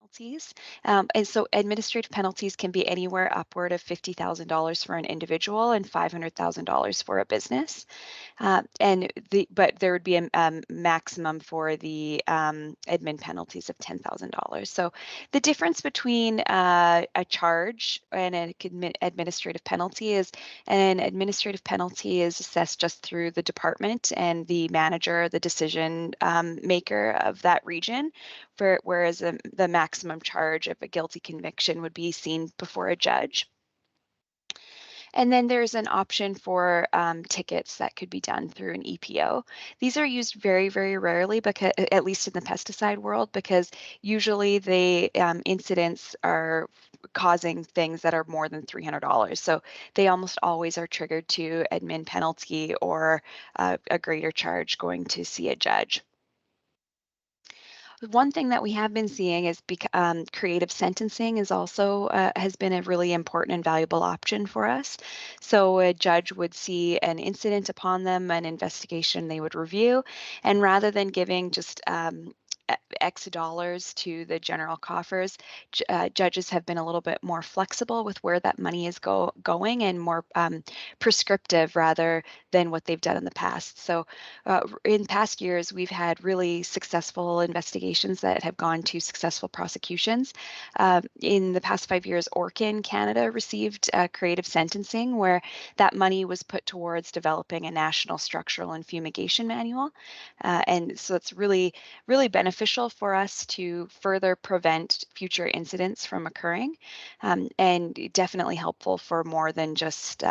penalties. And so administrative penalties can be anywhere upward of $50,000 for an individual and $500,000 for a business. But there would be a maximum for the admin penalties of $10,000. So the difference between a charge and an administrative penalty is an administrative penalty is assessed just through the department and the manager, the decision maker of that region, whereas the maximum charge of a guilty conviction would be seen before a judge. And then there's an option for tickets that could be done through an EPO. These are used very, very rarely, because, at least in the pesticide world, because usually the incidents are causing things that are more than $300. So they almost always are triggered to admin penalty or a greater charge going to see a judge. One thing that we have been seeing is creative sentencing is also has been a really important and valuable option for us. So a judge would see an incident upon them, an investigation they would review, and rather than giving just X dollars to the general coffers, judges have been a little bit more flexible with where that money is going and more prescriptive rather than what they've done in the past. So in past years, we've had really successful investigations that have gone to successful prosecutions. In the past 5 years, Orkin Canada received creative sentencing, where that money was put towards developing a national structural and fumigation manual. And so it's really, really beneficial for us to further prevent future incidents from occurring, and definitely helpful for more than just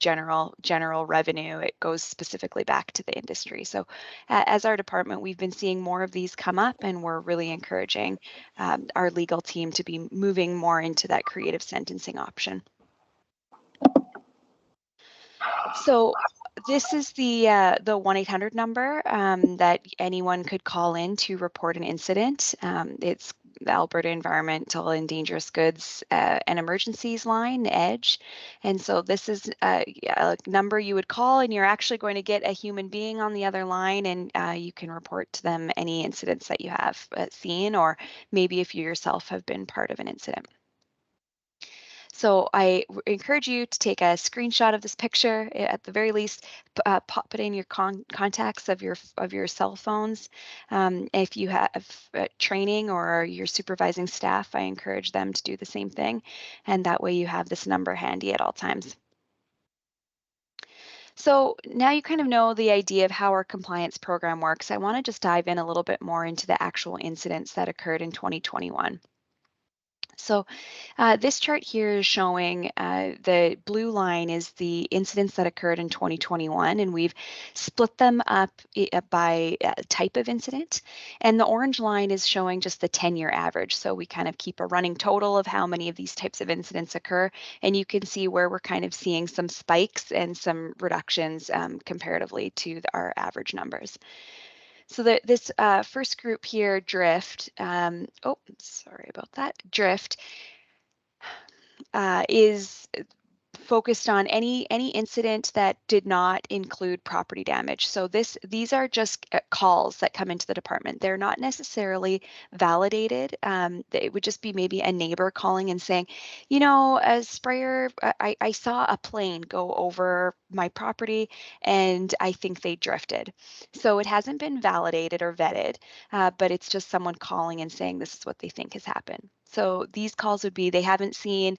general revenue. It goes specifically back to the industry. So as our department, we've been seeing more of these come up, and we're really encouraging our legal team to be moving more into that creative sentencing option. So this is the 1-800 number that anyone could call in to report an incident. It's the Alberta Environmental and Dangerous Goods and Emergencies line, EDGE. And so this is a number you would call, and you're actually going to get a human being on the other line, and you can report to them any incidents that you have seen, or maybe if you yourself have been part of an incident. So I encourage you to take a screenshot of this picture. At the very least, pop it in your contacts of your cell phones. If you have training or you're supervising staff, I encourage them to do the same thing. And that way you have this number handy at all times. So now you kind of know the idea of how our compliance program works. I want to just dive in a little bit more into the actual incidents that occurred in 2021. So this chart here is showing the blue line is the incidents that occurred in 2021, and we've split them up by type of incident. And the orange line is showing just the 10-year average. So we kind of keep a running total of how many of these types of incidents occur. And you can see where we're kind of seeing some spikes and some reductions comparatively to our average numbers. So this first group here, drift, sorry about that, drift, is focused on any incident that did not include property damage. So these are just calls that come into the department. They're not necessarily validated. It would just be maybe a neighbor calling and saying, you know, a sprayer, I saw a plane go over my property and I think they drifted. So it hasn't been validated or vetted, but it's just someone calling and saying this is what they think has happened. So these calls would be they haven't seen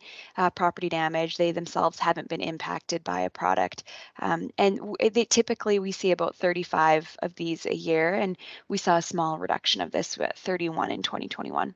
property damage, they themselves haven't been impacted by a product, and typically we see about 35 of these a year, and we saw a small reduction of this with 31 in 2021.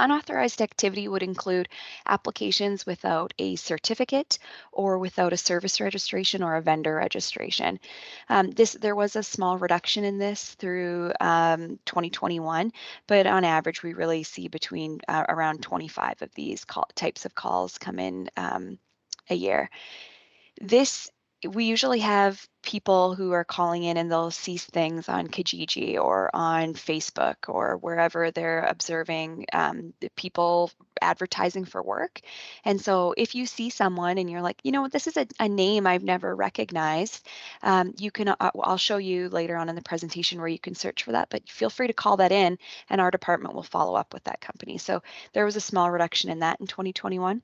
Unauthorized activity would include applications without a certificate or without a service registration or a vendor registration. There was a small reduction in this through 2021, but on average, we really see between around 25 of these types of calls come in a year. This we usually have people who are calling in and they'll see things on Kijiji or on Facebook or wherever they're observing the people advertising for work. And so if you see someone and you're like, you know, this is a name I've never recognized, you can, I'll show you later on in the presentation where you can search for that, but feel free to call that in and our department will follow up with that company. So there was a small reduction in that in 2021.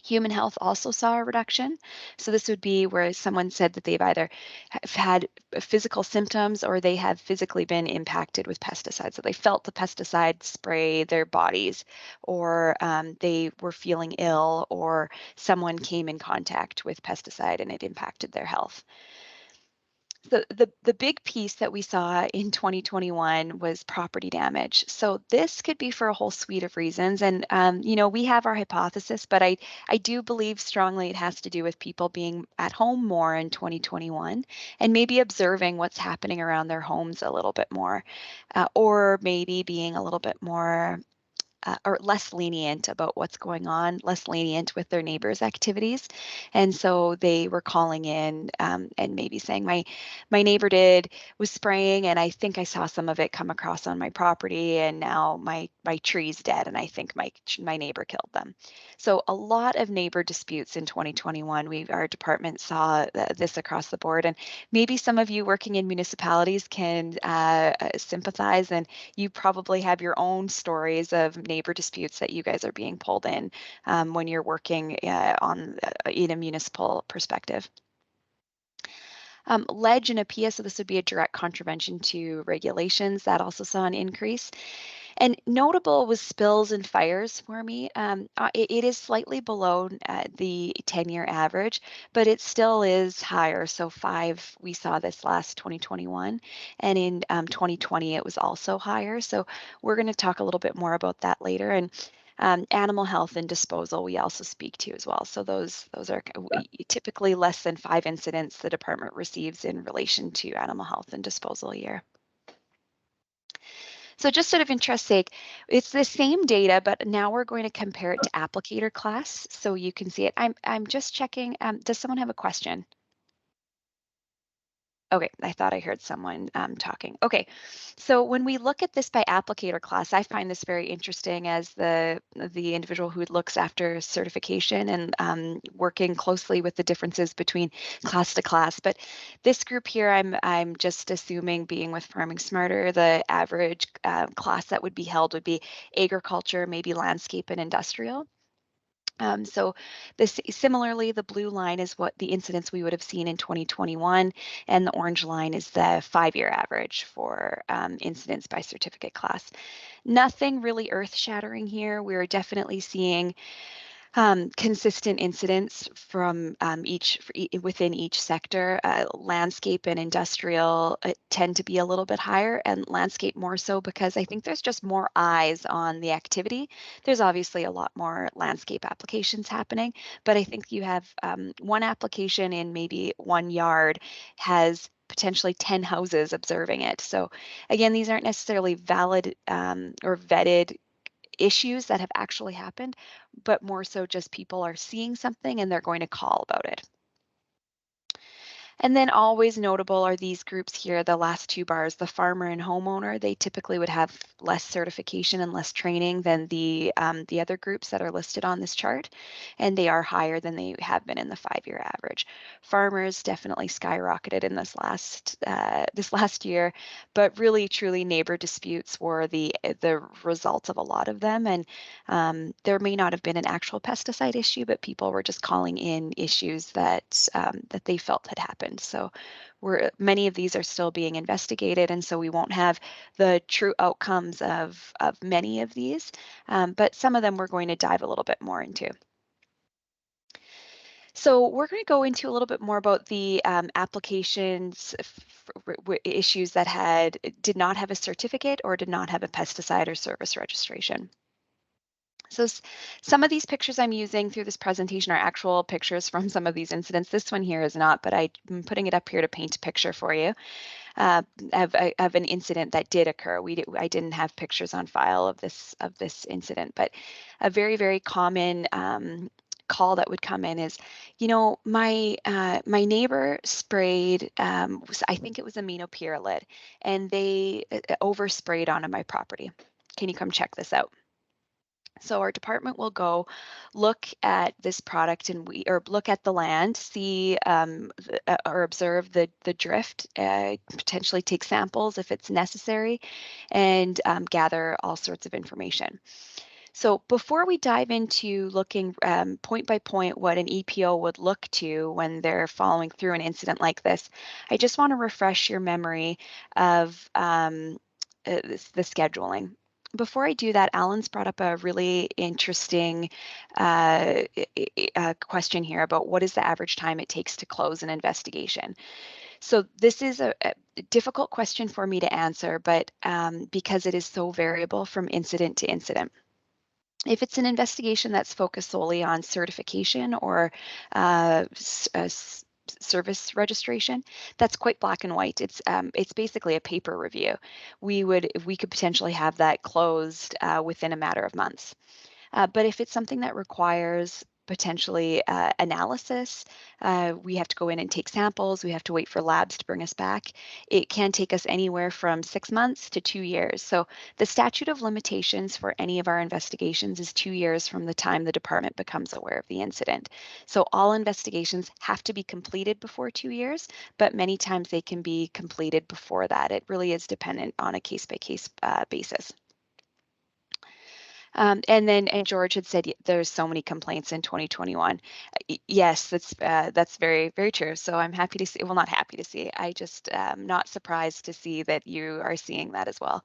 Human health also saw a reduction. So this would be where someone said that they've either have had physical symptoms or they have physically been impacted with pesticides. So they felt the pesticide spray their bodies, or they were feeling ill, or someone came in contact with pesticide and it impacted their health. The big piece that we saw in 2021 was property damage. So this could be for a whole suite of reasons. And, you know, we have our hypothesis, but I do believe strongly it has to do with people being at home more in 2021 and maybe observing what's happening around their homes a little bit more, or maybe being a little bit more or less lenient about what's going on, less lenient with their neighbors' activities. And so they were calling in and maybe saying, my neighbor was spraying, and I think I saw some of it come across on my property, and now my tree's dead, and I think my neighbor killed them. So a lot of neighbor disputes in 2021. Our department saw this across the board, and maybe some of you working in municipalities can sympathize, and you probably have your own stories of neighbor disputes that you guys are being pulled in when you're working in a municipal perspective. Ledge and APIA, so this would be a direct contravention to regulations, that also saw an increase. And notable was spills and fires for me. It is slightly below the 10-year average, but it still is higher. So 5, we saw this last 2021, and in 2020 it was also higher. So we're going to talk a little bit more about that later. And animal health and disposal we also speak to as well. So those are typically less than 5 incidents the department receives in relation to animal health and disposal a year. So just sort of interest sake, it's the same data, but now we're going to compare it to applicator class so you can see it. I'm just checking, does someone have a question? Okay, I thought I heard someone talking. Okay, so when we look at this by applicator class, I find this very interesting as the individual who looks after certification and working closely with the differences between class to class. But this group here, I'm just assuming, being with Farming Smarter, the average class that would be held would be agriculture, maybe landscape and industrial. So similarly, the blue line is what the incidents we would have seen in 2021, and the orange line is the 5-year average for incidents by certificate class. Nothing really earth-shattering here. We're definitely seeing consistent incidents from within each sector. Landscape and industrial tend to be a little bit higher, and landscape more so because I think there's just more eyes on the activity. There's obviously a lot more landscape applications happening, but I think you have one application in maybe one yard has potentially 10 houses observing it. So again, these aren't necessarily valid or vetted issues that have actually happened, but more so just people are seeing something and they're going to call about it. And then always notable are these groups here, the last 2 bars, the farmer and homeowner. They typically would have less certification and less training than the other groups that are listed on this chart, and they are higher than they have been in the 5-year average. Farmers definitely skyrocketed in this last year, but really truly neighbor disputes were the result of a lot of them, and there may not have been an actual pesticide issue, but people were just calling in issues that they felt had happened. So many of these are still being investigated, and so we won't have the true outcomes of many of these, but some of them we're going to dive a little bit more into. So we're going to go into a little bit more about the applications issues that did not have a certificate or did not have a pesticide or service registration. So some of these pictures I'm using through this presentation are actual pictures from some of these incidents. This one here is not, but I'm putting it up here to paint a picture for you of an incident that did occur. I didn't have pictures on file of this incident, but a very, very common call that would come in is, my neighbor sprayed, I think it was aminopyrrolid, and they oversprayed onto my property. Can you come check this out? So our department will go look at this product or look at the land, see or observe the drift, potentially take samples if it's necessary, and gather all sorts of information. So before we dive into looking point by point what an EPO would look to when they're following through an incident like this, I just want to refresh your memory of the scheduling. Before I do that, Alan's brought up a really interesting question here about what is the average time it takes to close an investigation. So this is a difficult question for me to answer, but because it is so variable from incident to incident. If it's an investigation that's focused solely on certification or service registration, that's quite black and white. It's basically a paper review. We could potentially have that closed within a matter of months. But if it's something that requires potentially analysis, we have to go in and take samples, we have to wait for labs to bring us back. It can take us anywhere from 6 months to 2 years. So the statute of limitations for any of our investigations is 2 years from the time the department becomes aware of the incident. So all investigations have to be completed before 2 years, but many times they can be completed before that. It really is dependent on a case-by-case basis. And George had said there's so many complaints in 2021. Yes, that's very, very true. So I'm happy to see, well, not happy to see, I just not surprised to see that you are seeing that as well.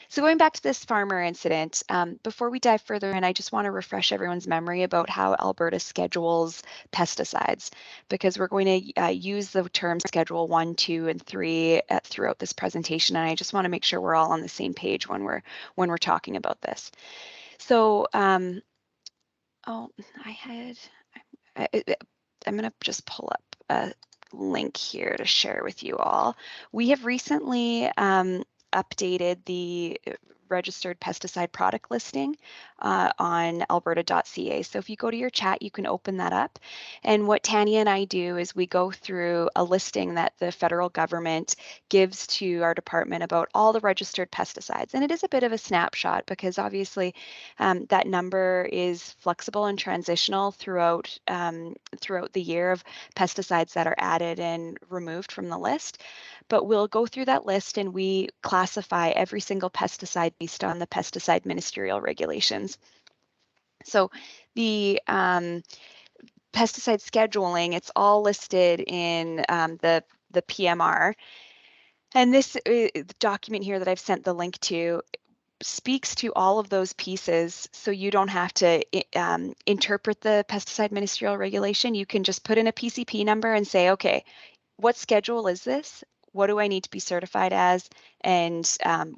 So going back to this farmer incident, before we dive further in, I just want to refresh everyone's memory about how Alberta schedules pesticides, because we're going to use the term Schedule 1, 2, and 3 throughout this presentation, and I just want to make sure we're all on the same page when we're talking about this. So, I'm going to just pull up a link here to share with you all. We have recently updated the registered pesticide product listing on alberta.ca. So if you go to your chat, you can open that up. And what Tanya and I do is we go through a listing that the federal government gives to our department about all the registered pesticides. And it is a bit of a snapshot because obviously that number is flexible and transitional throughout the year of pesticides that are added and removed from the list. But we'll go through that list and we classify every single pesticide based on the pesticide ministerial regulations. So the pesticide scheduling, it's all listed in the PMR. And this document here that I've sent the link to speaks to all of those pieces, so you don't have to interpret the pesticide ministerial regulation. You can just put in a PCP number and say, okay, what schedule is this? What do I need to be certified as? And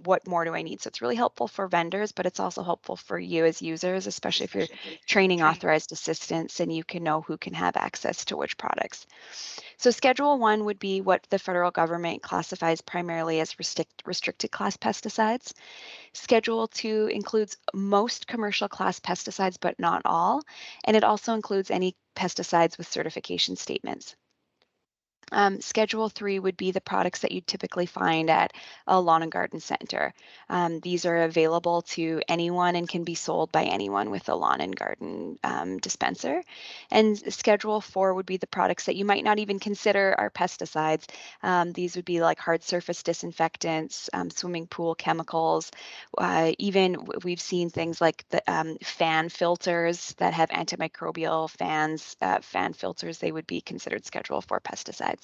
what more do I need? So it's really helpful for vendors, but it's also helpful for you as users, especially if you're training authorized assistants and you can know who can have access to which products. So Schedule 1 would be what the federal government classifies primarily as restricted class pesticides. Schedule 2 includes most commercial class pesticides, but not all. And it also includes any pesticides with certification statements. Schedule 3 would be the products that you typically find at a lawn and garden center. These are available to anyone and can be sold by anyone with a lawn and garden dispenser. And Schedule 4 would be the products that you might not even consider are pesticides. These would be like hard surface disinfectants, swimming pool chemicals. Even we've seen things like the fan filters that have antimicrobial fan filters. They would be considered Schedule 4 pesticides.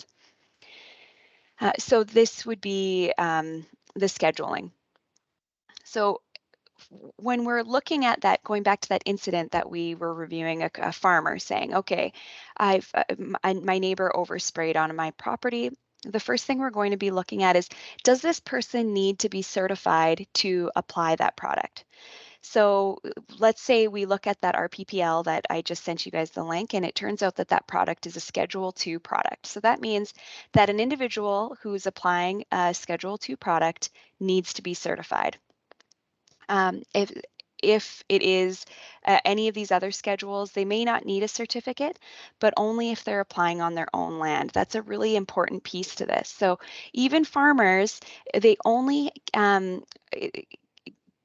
So this would be the scheduling. So when we're looking at that, going back to that incident that we were reviewing, a farmer saying, okay, my neighbor oversprayed on my property. The first thing we're going to be looking at is, does this person need to be certified to apply that product? So let's say we look at that RPPL that I just sent you guys the link, and it turns out that that product is a Schedule 2 product. So that means that an individual who's applying a Schedule 2 product needs to be certified. if it is any of these other schedules, they may not need a certificate, but only if they're applying on their own land. That's a really important piece to this. So even farmers, they only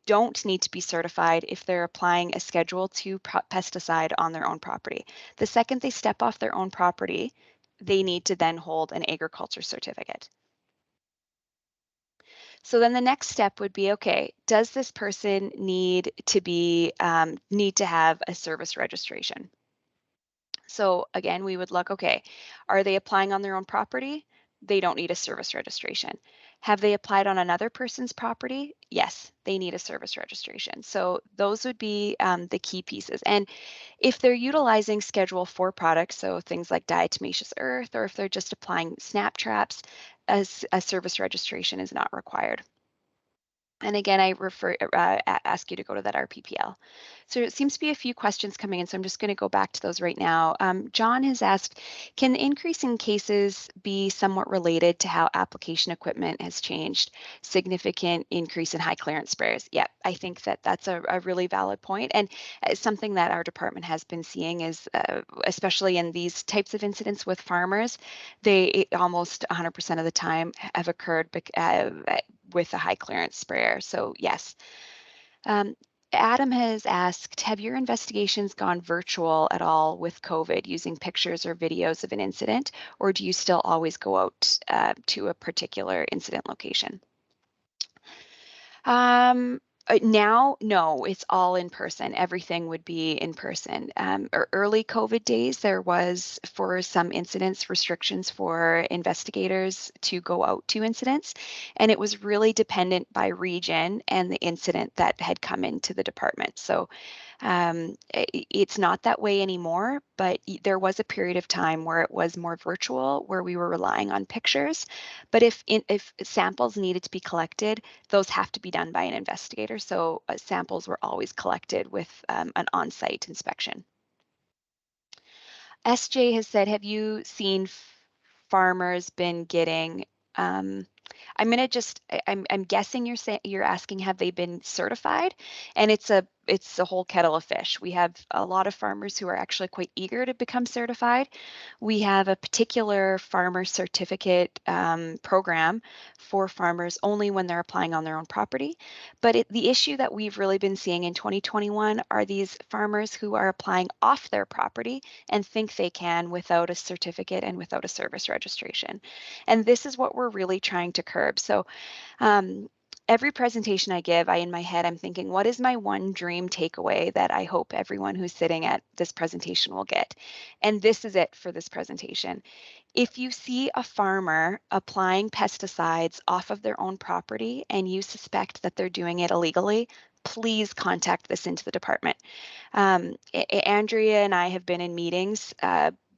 don't need to be certified if they're applying a Schedule 2 pesticide on their own property. The second they step off their own property, they need to then hold an agriculture certificate. So then the next step would be, okay, does this person need to have a service registration? So again, we would look, okay, are they applying on their own property? They don't need a service registration. Have they applied on another person's property? Yes, they need a service registration. So those would be the key pieces. And if they're utilizing Schedule 4 products, so things like diatomaceous earth, or if they're just applying snap traps, a service registration is not required. And again, I ask you to go to that RPPL. So it seems to be a few questions coming in, so I'm just going to go back to those right now. John has asked, can the increase in cases be somewhat related to how application equipment has changed? Significant increase in high clearance sprayers. Yeah, I think that that's a really valid point. And something that our department has been seeing is, especially in these types of incidents with farmers, they almost 100% of the time have occurred with a high clearance sprayer. So yes. Adam has asked, have your investigations gone virtual at all with COVID using pictures or videos of an incident, or do you still always go out to a particular incident location? Now, no, it's all in person. Everything would be in person. Early COVID days, there was, for some incidents, restrictions for investigators to go out to incidents, and it was really dependent by region and the incident that had come into the department. So it's not that way anymore, but there was a period of time where it was more virtual, where we were relying on pictures. But if samples needed to be collected, those have to be done by an investigator. So samples were always collected with an on-site inspection. SJ has said, have you seen farmers been getting I'm gonna just I'm guessing you're asking, have they been certified? And it's a whole kettle of fish. We have a lot of farmers who are actually quite eager to become certified. We have a particular farmer certificate program for farmers only when they're applying on their own property. But the issue that we've really been seeing in 2021 are these farmers who are applying off their property and think they can without a certificate and without a service registration. And this is what we're really trying to curb. So every presentation I give, in my head, I'm thinking, what is my one dream takeaway that I hope everyone who's sitting at this presentation will get? And this is it for this presentation. If you see a farmer applying pesticides off of their own property and you suspect that they're doing it illegally, please contact this into the department. Andrea and I have been in meetings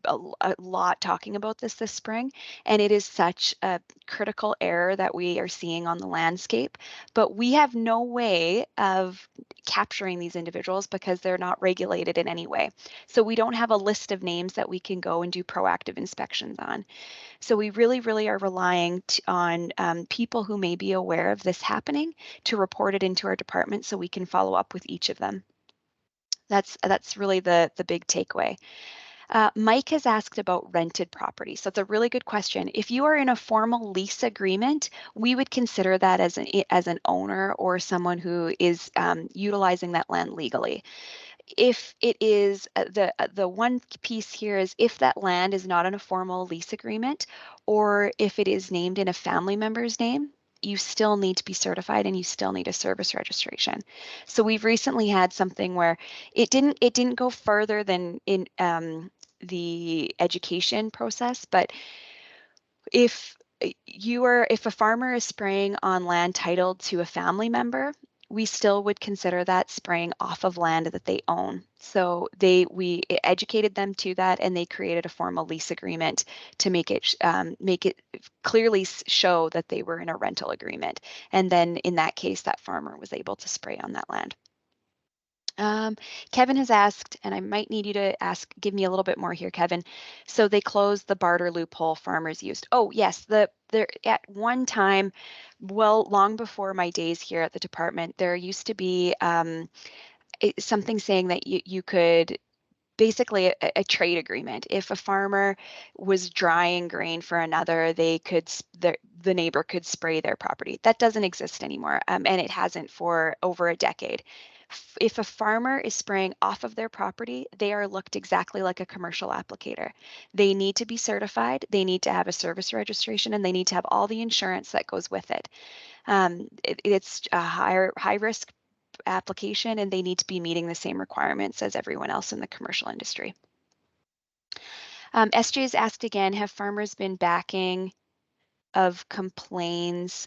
a lot talking about this spring, and it is such a critical error that we are seeing on the landscape, but we have no way of capturing these individuals because they're not regulated in any way. So we don't have a list of names that we can go and do proactive inspections on. So we really, really are relying on people who may be aware of this happening to report it into our department so we can follow up with each of them. That's really the big takeaway. Mike has asked about rented property. So it's a really good question. If you are in a formal lease agreement, we would consider that as an owner or someone who is utilizing that land legally. If it is the one piece here is if that land is not in a formal lease agreement, or if it is named in a family member's name, you still need to be certified and you still need a service registration. So we've recently had something where it didn't go further than in the education process, but if if a farmer is spraying on land titled to a family member, we still would consider that spraying off of land that they own. So we educated them to that, and they created a formal lease agreement to make it clearly show that they were in a rental agreement. And then in that case, that farmer was able to spray on that land. Kevin has asked, and I might need you to give me a little bit more here, Kevin. So they closed the barter loophole farmers used. Oh, yes, there at one time, well, long before my days here at the department, there used to be something saying that you could basically a trade agreement. If a farmer was drying grain for another, they could the neighbor could spray their property. That doesn't exist anymore, and it hasn't for over a decade. If a farmer is spraying off of their property, they are looked exactly like a commercial applicator. They need to be certified, they need to have a service registration, and they need to have all the insurance that goes with it. It's a high risk application, and they need to be meeting the same requirements as everyone else in the commercial industry. SJ has asked again, have farmers been backing of complaints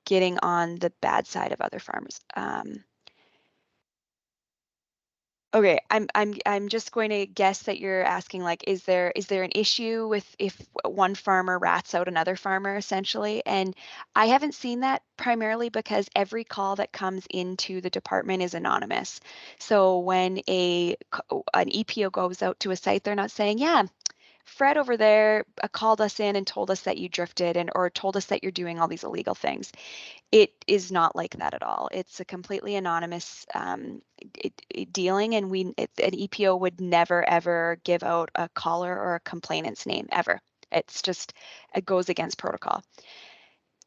getting on the bad side of other farmers? Okay, I'm just going to guess that you're asking, like, is there an issue with if one farmer rats out another farmer, essentially? And I haven't seen that, primarily because every call that comes into the department is anonymous. So when an EPO goes out to a site, they're not saying, yeah, Fred over there called us in and told us that you drifted or told us that you're doing all these illegal things. It is not like that at all. It's a completely anonymous dealing, and an EPO would never ever give out a caller or a complainant's name ever. It's just, it goes against protocol.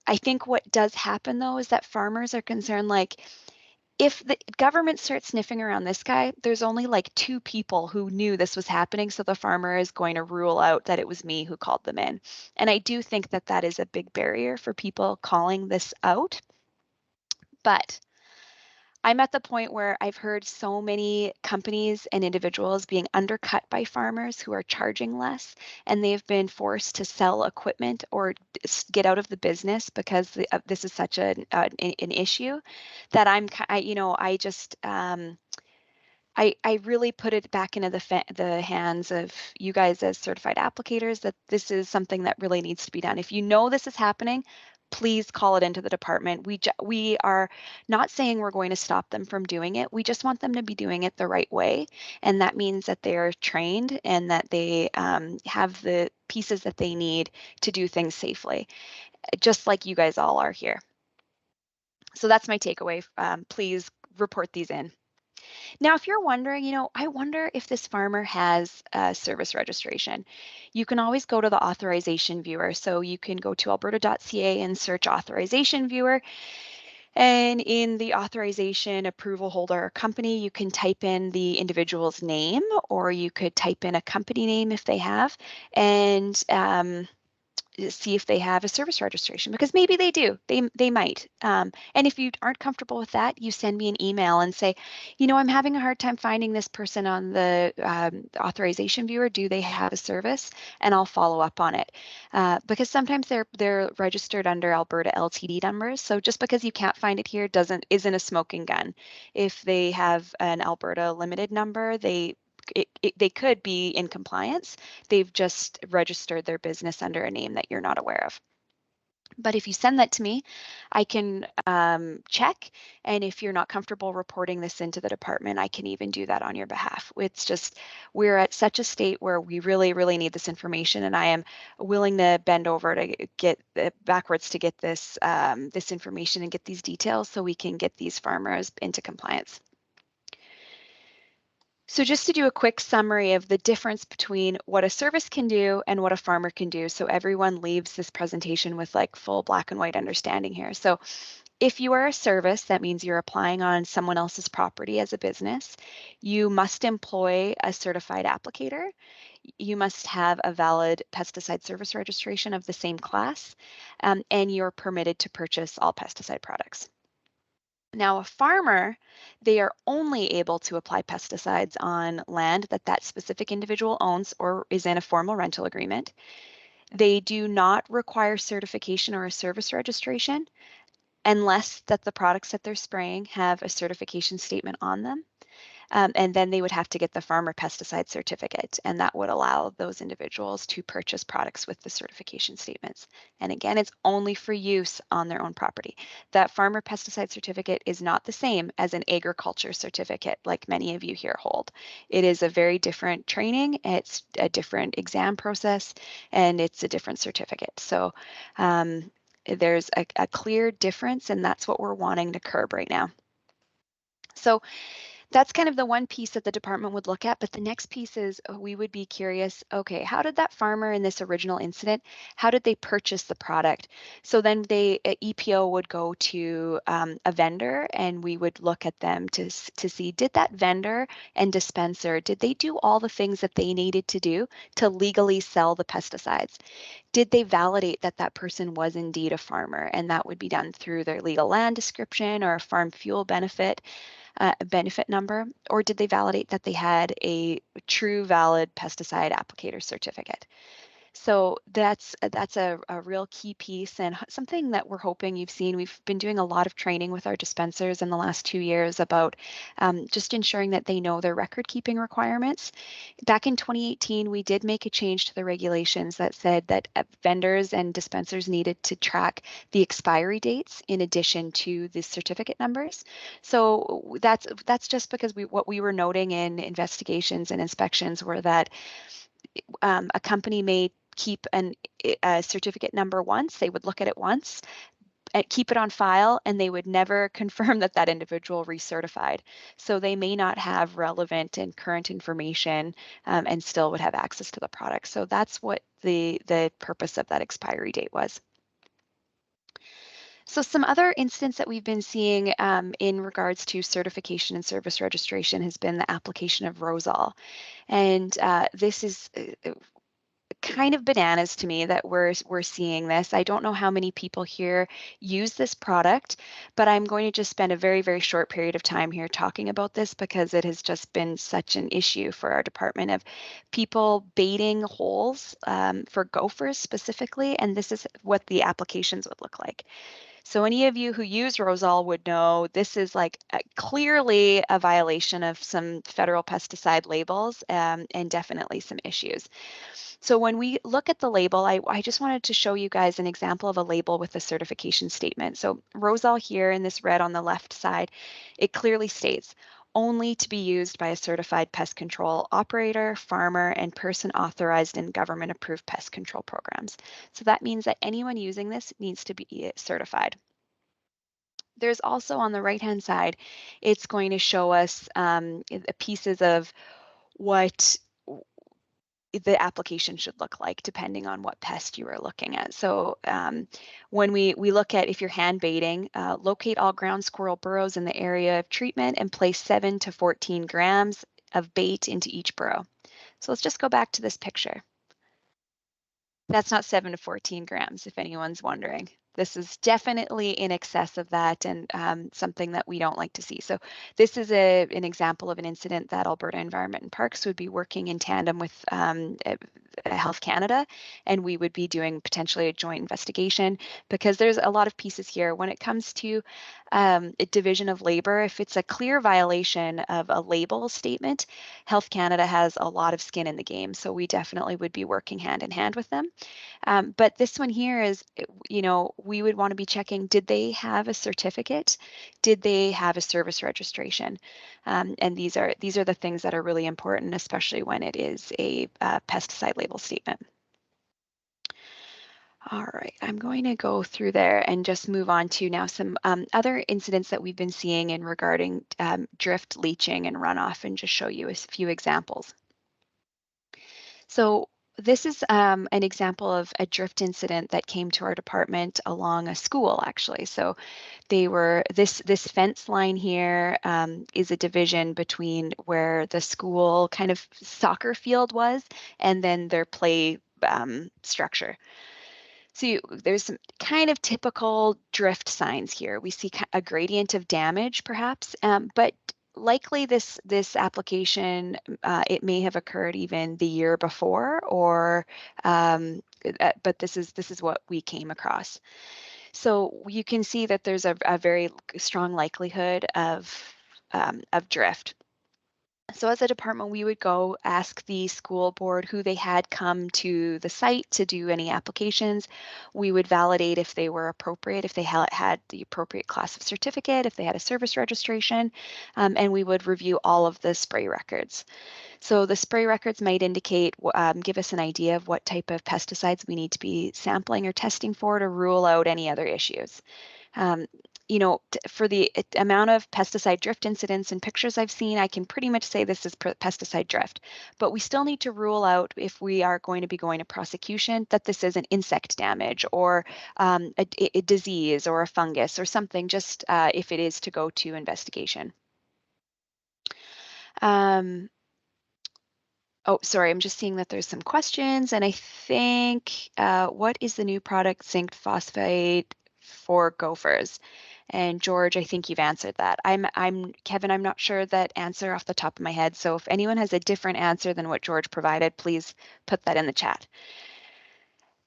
I think what does happen though is that farmers are concerned, like, if the government starts sniffing around this guy, there's only like 2 people who knew this was happening, so the farmer is going to rule out that it was me who called them in. And I do think that that is a big barrier for people calling this out. But I'm at the point where I've heard so many companies and individuals being undercut by farmers who are charging less, and they've been forced to sell equipment or get out of the business because this is such an issue, that I just I really put it back into the hands of you guys as certified applicators, that this is something that really needs to be done. If you know this is happening, please call it into the department. We are not saying we're going to stop them from doing it. We just want them to be doing it the right way. And that means that they're trained and that they have the pieces that they need to do things safely, just like you guys all are here. So that's my takeaway. Please report these in. Now, if you're wondering, I wonder if this farmer has a service registration. You can always go to the authorization viewer. So you can go to alberta.ca and search authorization viewer. And in the authorization approval holder or company, you can type in the individual's name, or you could type in a company name if they have, and see if they have a service registration, because maybe they do. They might. And if you aren't comfortable with that, you send me an email and say, I'm having a hard time finding this person on the authorization viewer. Do they have a service? And I'll follow up on it, because sometimes they're registered under Alberta LTD numbers. So just because you can't find it here isn't a smoking gun. If they have an Alberta limited number, they could be in compliance. They've just registered their business under a name that you're not aware of. But if you send that to me, I can check. And if you're not comfortable reporting this into the department, I can even do that on your behalf. It's just, we're at such a state where we really, really need this information. And I am willing to bend over to get backwards to get this information and get these details so we can get these farmers into compliance. So just to do a quick summary of the difference between what a service can do and what a farmer can do, so everyone leaves this presentation with like full black and white understanding here. So if you are a service, that means you're applying on someone else's property as a business. You must employ a certified applicator. You must have a valid pesticide service registration of the same class, and you're permitted to purchase all pesticide products. Now, a farmer, they are only able to apply pesticides on land that specific individual owns or is in a formal rental agreement. They do not require certification or a service registration unless that the products that they're spraying have a certification statement on them. And then they would have to get the farmer pesticide certificate, and that would allow those individuals to purchase products with the certification statements. And again, it's only for use on their own property. That farmer pesticide certificate is not the same as an agriculture certificate like many of you here hold. It is a very different training, it's a different exam process, and it's a different certificate. So there's a clear difference, and that's what we're wanting to curb right now. So that's kind of the one piece that the department would look at. But the next piece is we would be curious, okay, how did that farmer in this original incident, how did they purchase the product? So then EPO would go to a vendor, and we would look at them to see, did that vendor and dispenser, did they do all the things that they needed to do to legally sell the pesticides? Did they validate that that person was indeed a farmer? And that would be done through their legal land description or a farm fuel benefit number, or did they validate that they had a true valid pesticide applicator certificate? So that's a real key piece, and something that we're hoping you've seen. We've been doing a lot of training with our dispensers in the last 2 years about just ensuring that they know their record keeping requirements. Back in 2018, we did make a change to the regulations that said that vendors and dispensers needed to track the expiry dates in addition to the certificate numbers. So that's just because what we were noting in investigations and inspections were that a company may keep a certificate number once, they would look at it once, keep it on file, and they would never confirm that that individual recertified. So they may not have relevant and current information, and still would have access to the product. So that's what the purpose of that expiry date was. So some other incidents that we've been seeing in regards to certification and service registration has been the application of Ruschcall. And this is kind of bananas to me that we're seeing this. I don't know how many people here use this product, but I'm going to just spend a very, very short period of time here talking about this because it has just been such an issue for our department of people baiting holes for gophers specifically, and this is what the applications would look like. So any of you who use Ruschcall would know this is like clearly a violation of some federal pesticide labels, and definitely some issues. So when we look at the label, I just wanted to show you guys an example of a label with a certification statement. So Ruschcall here in this red on the left side, it clearly states only to be used by a certified pest control operator, farmer, and person authorized in government approved pest control programs. So that means that anyone using this needs to be certified. There's also on the right-hand side, it's going to show us pieces of what the application should look like depending on what pest you are looking at. So when we look at if you're hand baiting, locate all ground squirrel burrows in the area of treatment and place 7 to 14 grams of bait into each burrow. So let's just go back to this picture. That's not 7 to 14 grams, if anyone's wondering. This is definitely in excess of that, and something that we don't like to see. So this is an example of an incident that Alberta Environment and Parks would be working in tandem with Health Canada, and we would be doing potentially a joint investigation because there's a lot of pieces here. When it comes to a division of labor, if it's a clear violation of a label statement, Health Canada has a lot of skin in the game. So we definitely would be working hand in hand with them. But this one here is, we would want to be checking, did they have a certificate? Did they have a service registration? And these are the things that are really important, especially when it is a pesticide label statement. All right, I'm going to go through there and just move on to now some other incidents that we've been seeing in regarding drift, leaching, and runoff, and just show you a few examples. So this is an example of a drift incident that came to our department along a school, actually. So they were, this fence line here is a division between where the school kind of soccer field was and then their play structure. So there's some kind of typical drift signs here. We see a gradient of damage, perhaps, but likely this application, it may have occurred even the year before, or but this is what we came across. So you can see that there's a very strong likelihood of drift. So as a department, we would go ask the school board who they had come to the site to do any applications. We would validate if they were appropriate, if they had the appropriate class of certificate, if they had a service registration, and we would review all of the spray records. So the spray records might indicate, give us an idea of what type of pesticides we need to be sampling or testing for to rule out any other issues. you know, for the amount of pesticide drift incidents and pictures I've seen, I can pretty much say this is pesticide drift. But we still need to rule out, if we are going to be going to prosecution, that this is an insect damage or a disease or a fungus or something, just if it is to go to investigation. Oh, sorry, I'm just seeing that there's some questions, and I think, what is the new product, zinc phosphate for gophers? And George, I think you've answered that. Kevin, I'm not sure that answer off the top of my head. So if anyone has a different answer than what George provided, please put that in the chat.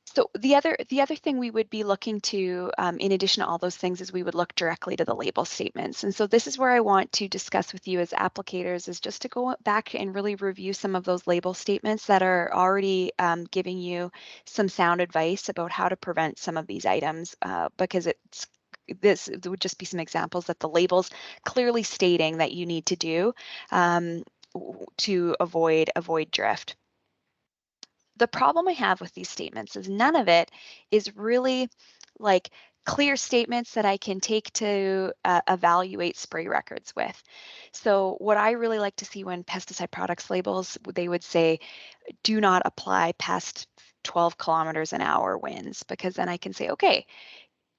So the other thing we would be looking to, in addition to all those things, is we would look directly to the label statements. And so this is where I want to discuss with you as applicators, is just to go back and really review some of those label statements that are already giving you some sound advice about how to prevent some of these items, because this would just be some examples that the labels clearly stating that you need to do to avoid drift. The problem I have with these statements is none of it is really like clear statements that I can take to evaluate spray records with. So what I really like to see when pesticide products labels, they would say, do not apply past 12 kilometers an hour winds, because then I can say, okay,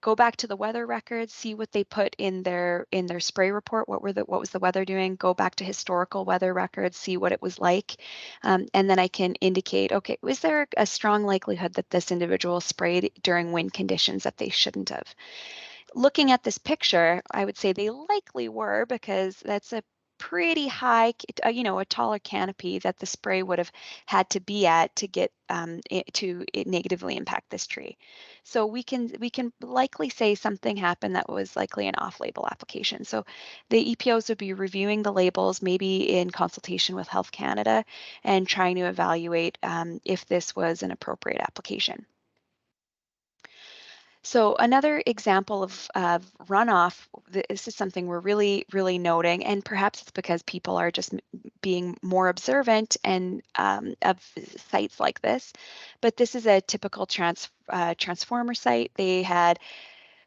go back to the weather records, see what they put in their spray report. What was the weather doing? Go back to historical weather records, see what it was like, and then I can indicate, okay, was there a strong likelihood that this individual sprayed during wind conditions that they shouldn't have? Looking at this picture, I would say they likely were, because that's a pretty high, you know, a taller canopy that the spray would have had to be at to get it negatively impact this tree. So we can likely say something happened that was likely an off-label application. So the EPOs would be reviewing the labels, maybe in consultation with Health Canada, and trying to evaluate if this was an appropriate application. So another example of runoff, this is something we're really, really noting, and perhaps it's because people are just being more observant and of sites like this. But this is a typical transformer site. They had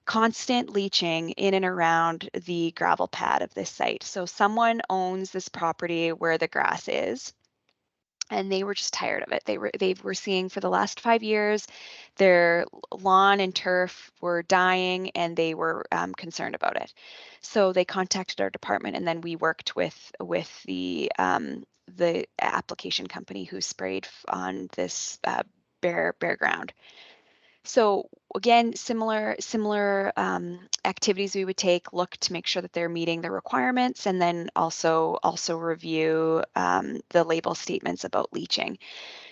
constant leaching in and around the gravel pad of this site. So someone owns this property where the grass is, and they were just tired of it. They were seeing for the last 5 years their lawn and turf were dying, and they were concerned about it. So they contacted our department, and then we worked with the application company who sprayed on this bare ground. So again, similar activities we would take, look to make sure that they're meeting the requirements, and then also review the label statements about leaching.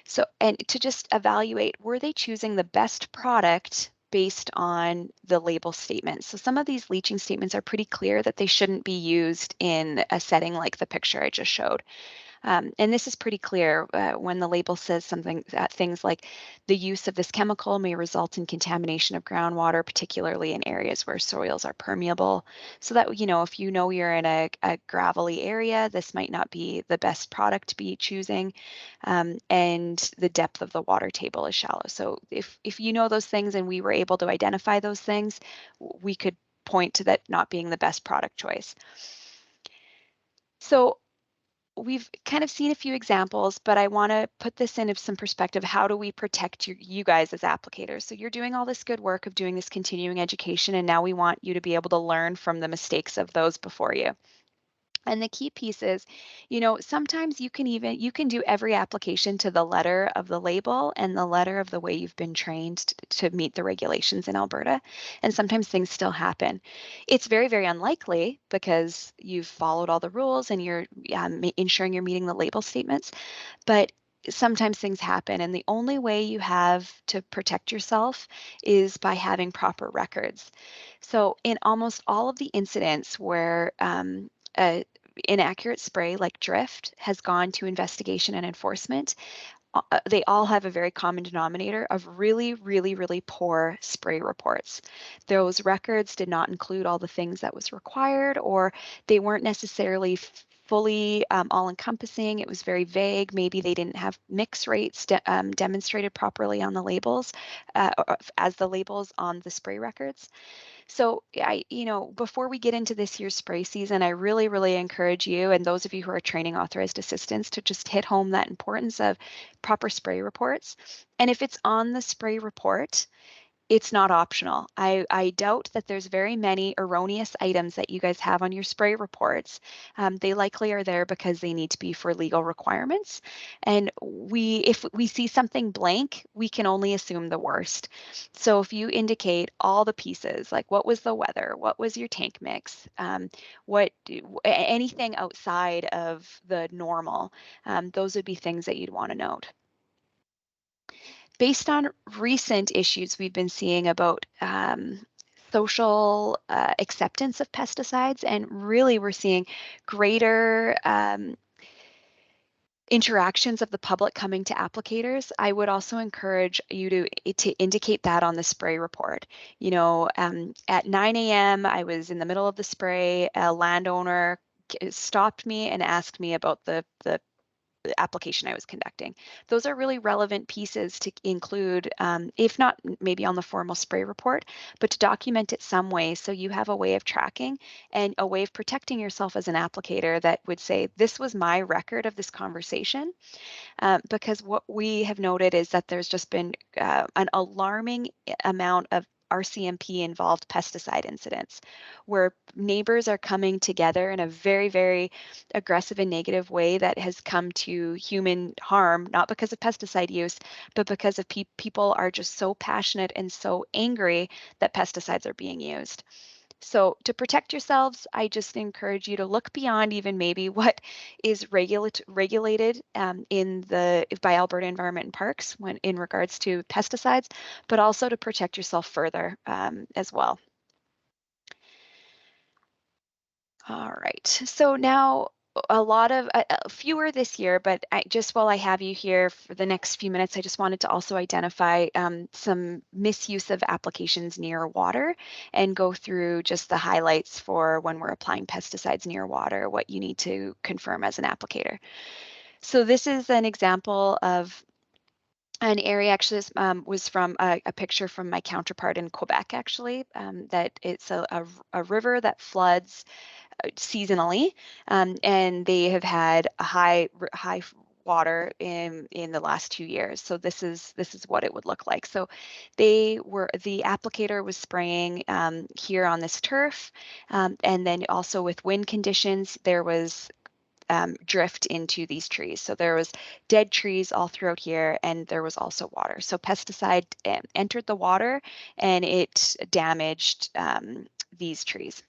So, and to just evaluate, were they choosing the best product based on the label statements? So some of these leaching statements are pretty clear that they shouldn't be used in a setting like the picture I just showed. And this is pretty clear when the label says things like the use of this chemical may result in contamination of groundwater, particularly in areas where soils are permeable. So that, you know, if you know you're in a gravelly area, this might not be the best product to be choosing. And the depth of the water table is shallow. So if you know those things and we were able to identify those things, we could point to that not being the best product choice. So we've kind of seen a few examples, but I want to put this into some perspective. How do we protect you guys as applicators? So you're doing all this good work of doing this continuing education, and now we want you to be able to learn from the mistakes of those before you. And the key piece is, you know, sometimes you can do every application to the letter of the label and the letter of the way you've been trained to meet the regulations in Alberta. And sometimes things still happen. It's very, very unlikely because you've followed all the rules and you're ensuring you're meeting the label statements. But sometimes things happen, and the only way you have to protect yourself is by having proper records. So in almost all of the incidents where inaccurate spray like drift has gone to investigation and enforcement, they all have a very common denominator of really, really, really poor spray reports. Those records did not include all the things that was required, or they weren't necessarily fully all-encompassing. It was very vague. Maybe they didn't have mix rates demonstrated properly on the labels, as the labels on the spray records. So before we get into this year's spray season, I really, really encourage you and those of you who are training authorized assistants to just hit home that importance of proper spray reports. And if it's on the spray report, it's not optional. I doubt that there's very many erroneous items that you guys have on your spray reports. They likely are there because they need to be for legal requirements. And if we see something blank, we can only assume the worst. So if you indicate all the pieces, like what was the weather, what was your tank mix, anything outside of the normal, those would be things that you'd want to note. Based on recent issues we've been seeing about social acceptance of pesticides, and really we're seeing greater interactions of the public coming to applicators, I would also encourage you to indicate that on the spray report. At 9 a.m., I was in the middle of the spray. A landowner stopped me and asked me about the application I was conducting. Those are really relevant pieces to include, if not maybe on the formal spray report, but to document it some way so you have a way of tracking and a way of protecting yourself as an applicator that would say, this was my record of this conversation. Because what we have noted is that there's just been an alarming amount of RCMP involved pesticide incidents where neighbors are coming together in a very, very aggressive and negative way that has come to human harm, not because of pesticide use, but because of people are just so passionate and so angry that pesticides are being used. So to protect yourselves, I just encourage you to look beyond even maybe what is regulated by Alberta Environment and Parks when in regards to pesticides, but also to protect yourself further as well. All right, so now a lot of fewer this year, but just while I have you here for the next few minutes, I just wanted to also identify some misuse of applications near water and go through just the highlights for when we're applying pesticides near water, what you need to confirm as an applicator. So this is an example of an area. Actually, this was from a picture from my counterpart in Quebec, actually, that it's a river that floods seasonally, and they have had a high water in the last 2 years. So this is what it would look like. So the applicator was spraying here on this turf, and then also with wind conditions, there was drift into these trees. So there was dead trees all throughout here, and there was also water. So pesticide entered the water, and it damaged these trees.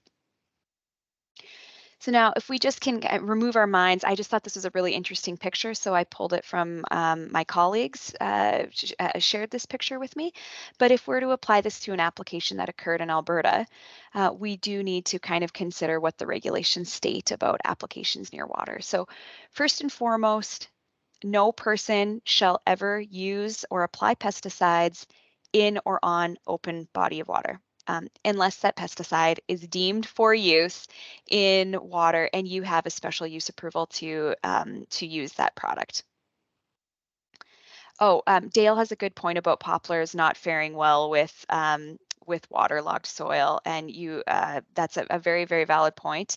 So now if we just can remove our minds, I just thought this was a really interesting picture, so I pulled it from my colleagues, shared this picture with me. But if we're to apply this to an application that occurred in Alberta, we do need to kind of consider what the regulations state about applications near water. So first and foremost, no person shall ever use or apply pesticides in or on open body of water. Unless that pesticide is deemed for use in water and you have a special use approval to use that product. Oh, Dale has a good point about poplars not faring well with waterlogged soil, and that's a very, very valid point.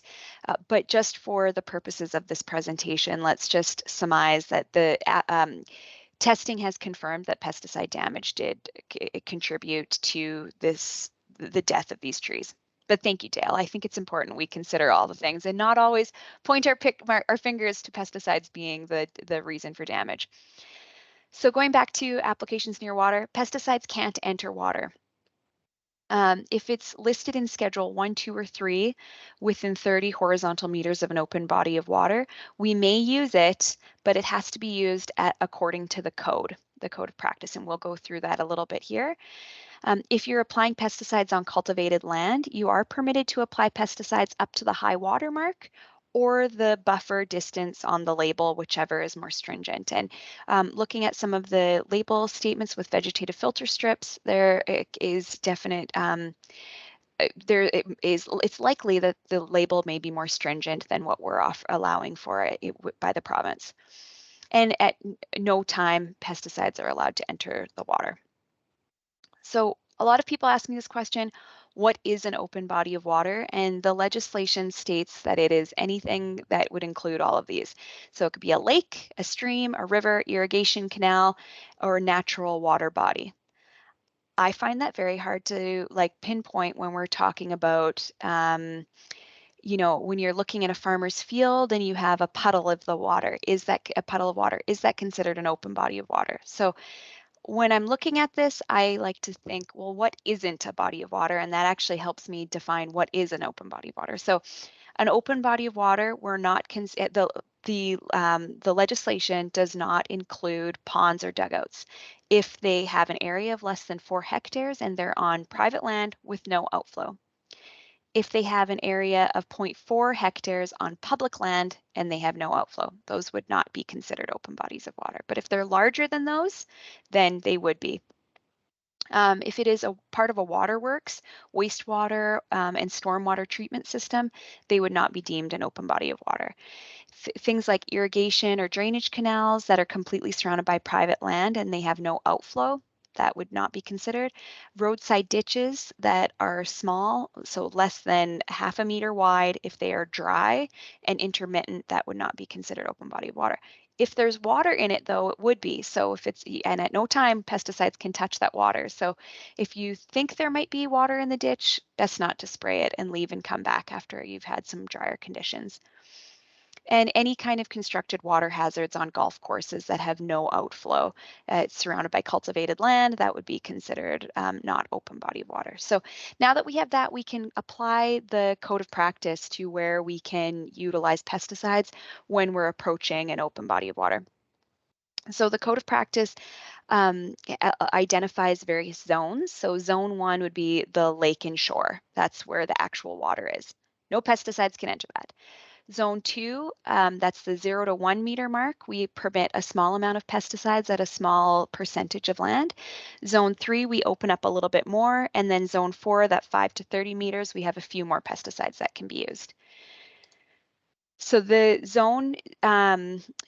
But just for the purposes of this presentation, let's just surmise that the testing has confirmed that pesticide damage did contribute to the death of these trees. But thank you, Dale. I think it's important we consider all the things and not always point our fingers to pesticides being the reason for damage. So going back to applications near water, pesticides can't enter water. If it's listed in Schedule 1, 2, or 3 within 30 horizontal meters of an open body of water, we may use it, but it has to be used according to the code of practice, and we'll go through that a little bit here. If you're applying pesticides on cultivated land, you are permitted to apply pesticides up to the high water mark or the buffer distance on the label, whichever is more stringent. And looking at some of the label statements with vegetative filter strips, there is definite it's likely that the label may be more stringent than what we're allowing for it by the province. And at no time pesticides are allowed to enter the water. So a lot of people ask me this question, what is an open body of water? And the legislation states that it is anything that would include all of these. So it could be a lake, a stream, a river, irrigation canal, or natural water body. I find that very hard to pinpoint when we're talking about, when you're looking at a farmer's field and you have a puddle of the water, is that a puddle of water? Is that considered an open body of water? So when I'm looking at this, I like to think, well, what isn't a body of water? And that actually helps me define what is an open body of water. So an open body of water, we're not the legislation does not include ponds or dugouts if they have an area of less than 4 hectares and they're on private land with no outflow. If they have an area of 0.4 hectares on public land and they have no outflow, those would not be considered open bodies of water. But if they're larger than those, then they would be. If it is a part of a waterworks, wastewater, and stormwater treatment system, they would not be deemed an open body of water. Things like irrigation or drainage canals that are completely surrounded by private land and they have no outflow, that would not be considered. Roadside ditches that are small, so less than 1/2 meter wide, if they are dry and intermittent, that would not be considered open body of water. If there's water in it, though, it would be. So and at no time, pesticides can touch that water. So if you think there might be water in the ditch, best not to spray it and leave and come back after you've had some drier conditions. And any kind of constructed water hazards on golf courses that have no outflow, it's surrounded by cultivated land, that would be considered not open body of water. So now that we have that, we can apply the code of practice to where we can utilize pesticides when we're approaching an open body of water. So the code of practice identifies various zones. So zone 1 would be the lake and shore. That's where the actual water is. No pesticides can enter that. Zone 2, that's the 0 to 1 meter mark. We permit a small amount of pesticides at a small percentage of land. Zone 3, we open up a little bit more. And then zone 4, that 5 to 30 meters, we have a few more pesticides that can be used. So the zone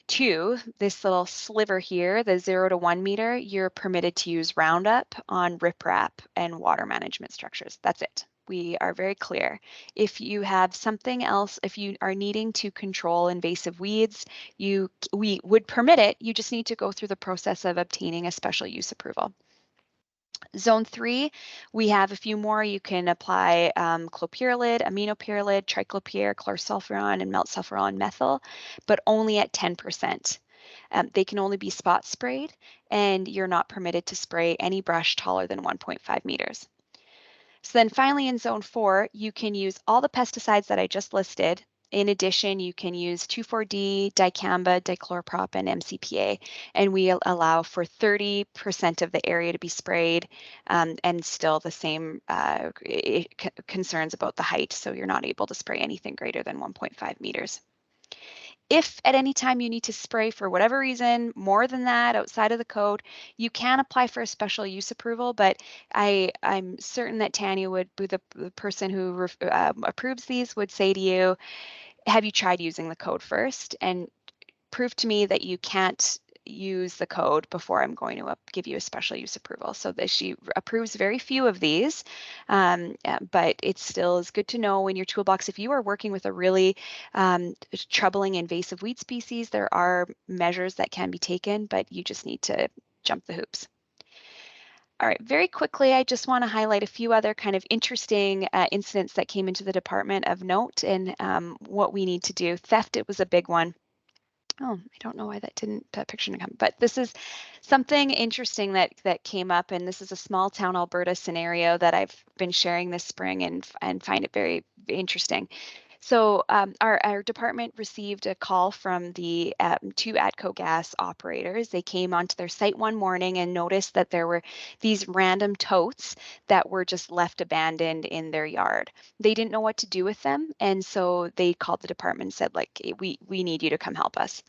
2, this little sliver here, the 0 to 1 meter, you're permitted to use Roundup on riprap and water management structures. That's it. We are very clear. If you have something else, if you are needing to control invasive weeds, we would permit it. You just need to go through the process of obtaining a special use approval. Zone 3, we have a few more. You can apply clopyrrolid, aminopyrrolid, triclopyr, chlorsulfuron, and meltsulfuron methyl, but only at 10%. They can only be spot sprayed, and you're not permitted to spray any brush taller than 1.5 meters. So then finally in zone 4, you can use all the pesticides that I just listed. In addition, you can use 2,4-D, dicamba, dichloropropane, and MCPA, and we allow for 30% of the area to be sprayed, and still the same concerns about the height, so you're not able to spray anything greater than 1.5 meters. If at any time you need to spray for whatever reason more than that outside of the code, you can apply for a special use approval, but I'm certain that Tanya would be the person who approves these would say to you, have you tried using the code first? And prove to me that you can't use the code before I'm going to give you a special use approval. So that she approves very few of these, but it still is good to know in your toolbox. If you are working with a really troubling invasive weed species, there are measures that can be taken, but you just need to jump the hoops. All right, very quickly, I just want to highlight a few other kind of interesting incidents that came into the department of note and what we need to do. Theft, it was a big one. Oh, I don't know why that picture didn't come, but this is something interesting that came up, and this is a small town Alberta scenario that I've been sharing this spring and find it very interesting. So our department received a call from the 2 ATCO gas operators. They came onto their site one morning and noticed that there were these random totes that were just left abandoned in their yard. They didn't know what to do with them, and so they called the department and said, like, we need you to come help us.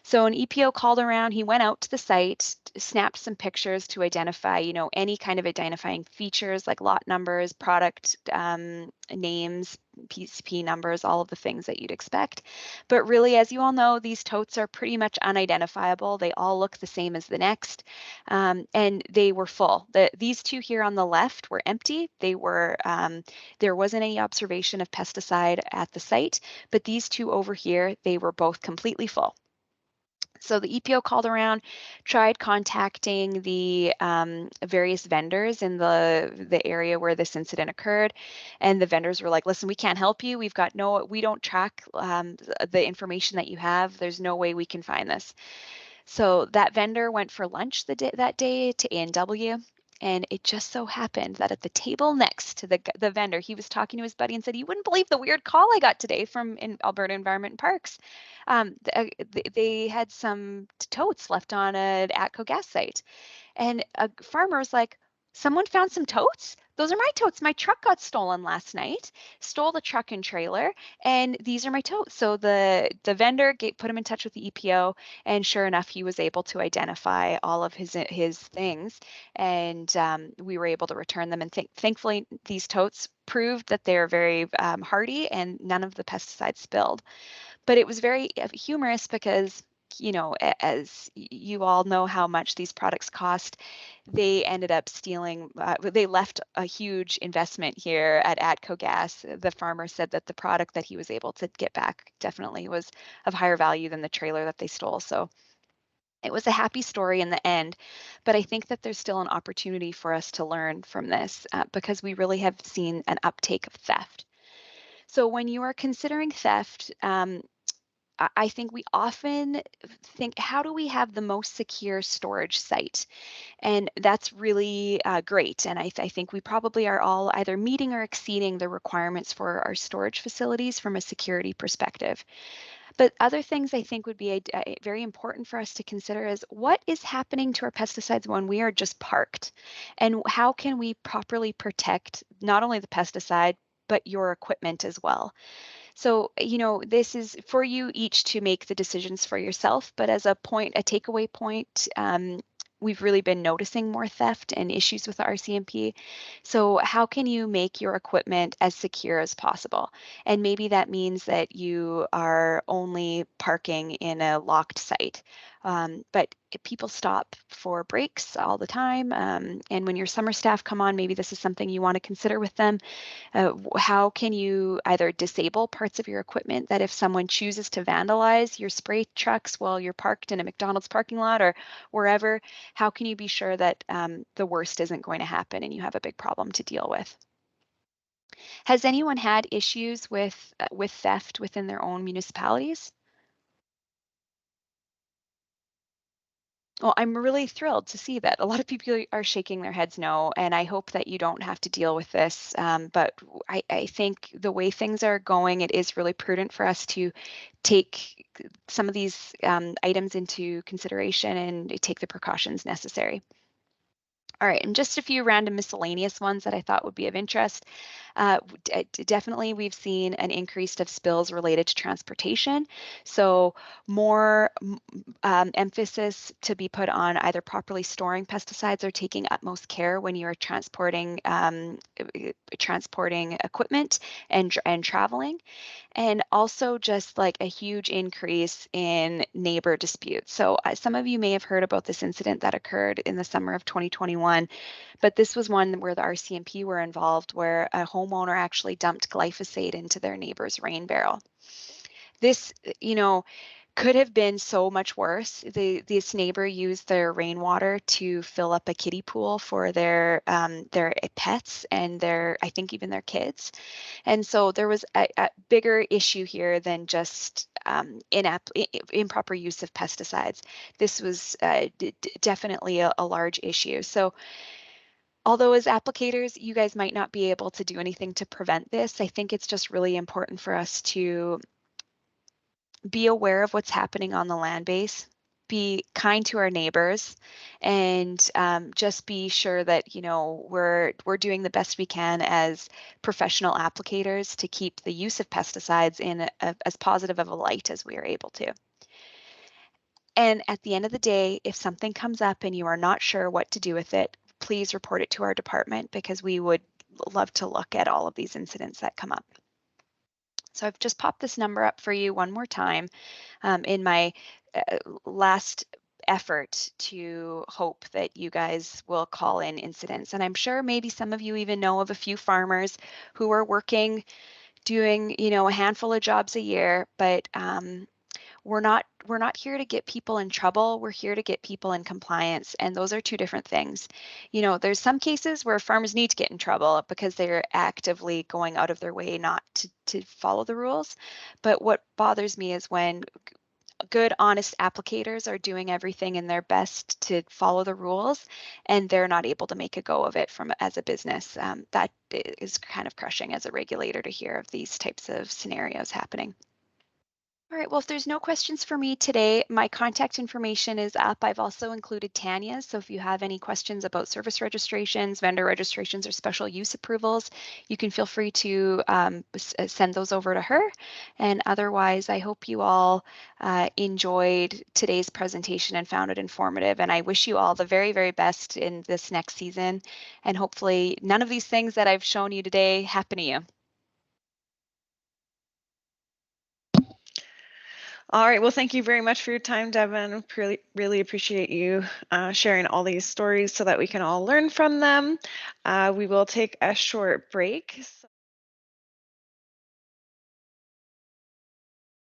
So an EPO called around, he went out to the site, snapped some pictures to identify, any kind of identifying features like lot numbers, product names, PCP numbers, all of the things that you'd expect. But really, as you all know, these totes are pretty much unidentifiable. They all look the same as the next, and they were full. These two here on the left were empty. There wasn't any observation of pesticide at the site, but these two over here, they were both completely full. So the EPO called around, tried contacting the various vendors in the area where this incident occurred, and the vendors were like, "Listen, we can't help you. We don't track the information that you have. There's no way we can find this." So that vendor went for lunch that day to A&W. And it just so happened that at the table next to the vendor, he was talking to his buddy and said, "You wouldn't believe the weird call I got today from Alberta Environment and Parks. They had some totes left on an ATCO gas site." And a farmer was like, "Someone found some totes? Those are my totes. My truck got stolen last night, stole the truck and trailer, and these are my totes." So the vendor put him in touch with the EPO, and sure enough, he was able to identify all of his things, and we were able to return them. And thankfully, these totes proved that they're very hardy, and none of the pesticides spilled. But it was very humorous because, as you all know how much these products cost, they ended up stealing, they left a huge investment here at ATCO Gas. The farmer said that the product that he was able to get back definitely was of higher value than the trailer that they stole. So it was a happy story in the end, but I think that there's still an opportunity for us to learn from this because we really have seen an uptake of theft. So when you are considering theft, I think we often think, how do we have the most secure storage site? And that's really great. And I think we probably are all either meeting or exceeding the requirements for our storage facilities from a security perspective. But other things I think would be very important for us to consider is, what is happening to our pesticides when we are just parked? And how can we properly protect not only the pesticide, but your equipment as well? So, this is for you each to make the decisions for yourself, but as a takeaway point, we've really been noticing more theft and issues with the RCMP. So how can you make your equipment as secure as possible? And maybe that means that you are only parking in a locked site. But people stop for breaks all the time. And when your summer staff come on, maybe this is something you want to consider with them. How can you either disable parts of your equipment that if someone chooses to vandalize your spray trucks while you're parked in a McDonald's parking lot or wherever, how can you be sure that the worst isn't going to happen and you have a big problem to deal with? Has anyone had issues with theft within their own municipalities? Well, I'm really thrilled to see that a lot of people are shaking their heads no, and I hope that you don't have to deal with this. But I think the way things are going, it is really prudent for us to take some of these items into consideration and take the precautions necessary. All right, and just a few random miscellaneous ones that I thought would be of interest. Definitely, we've seen an increase of spills related to transportation. So more emphasis to be put on either properly storing pesticides or taking utmost care when you are transporting equipment and traveling. And also just like a huge increase in neighbor disputes. So some of you may have heard about this incident that occurred in the summer of 2021, but this was one where the RCMP were involved, where a homeowner actually dumped glyphosate into their neighbor's rain barrel. This, could have been so much worse. This neighbor used their rainwater to fill up a kiddie pool for their pets and I think even their kids. And so there was a bigger issue here than just improper use of pesticides. This was definitely a large issue. So although as applicators, you guys might not be able to do anything to prevent this, I think it's just really important for us to be aware of what's happening on the land base, be kind to our neighbors, and just be sure that we're doing the best we can as professional applicators to keep the use of pesticides in as positive of a light as we are able to. And at the end of the day, if something comes up and you are not sure what to do with it, please report it to our department, because we would love to look at all of these incidents that come up. So I've just popped this number up for you one more time in my last effort to hope that you guys will call in incidents. And I'm sure maybe some of you even know of a few farmers who are working, doing, a handful of jobs a year, but we're not here to get people in trouble. We're here to get people in compliance, and those are two different things. There's some cases where farmers need to get in trouble because they're actively going out of their way not to follow the rules. But what bothers me is when good, honest applicators are doing everything in their best to follow the rules, and they're not able to make a go of it as a business. That is kind of crushing as a regulator to hear of these types of scenarios happening. All right, well, if there's no questions for me today, my contact information is up. I've also included Tanya's, so if you have any questions about service registrations, vendor registrations, or special use approvals, you can feel free to send those over to her. And otherwise, I hope you all enjoyed today's presentation and found it informative. And I wish you all the very, very best in this next season. And hopefully none of these things that I've shown you today happen to you. All right, well, thank you very much for your time, Devon. Really appreciate you sharing all these stories so that we can all learn from them. We will take a short break.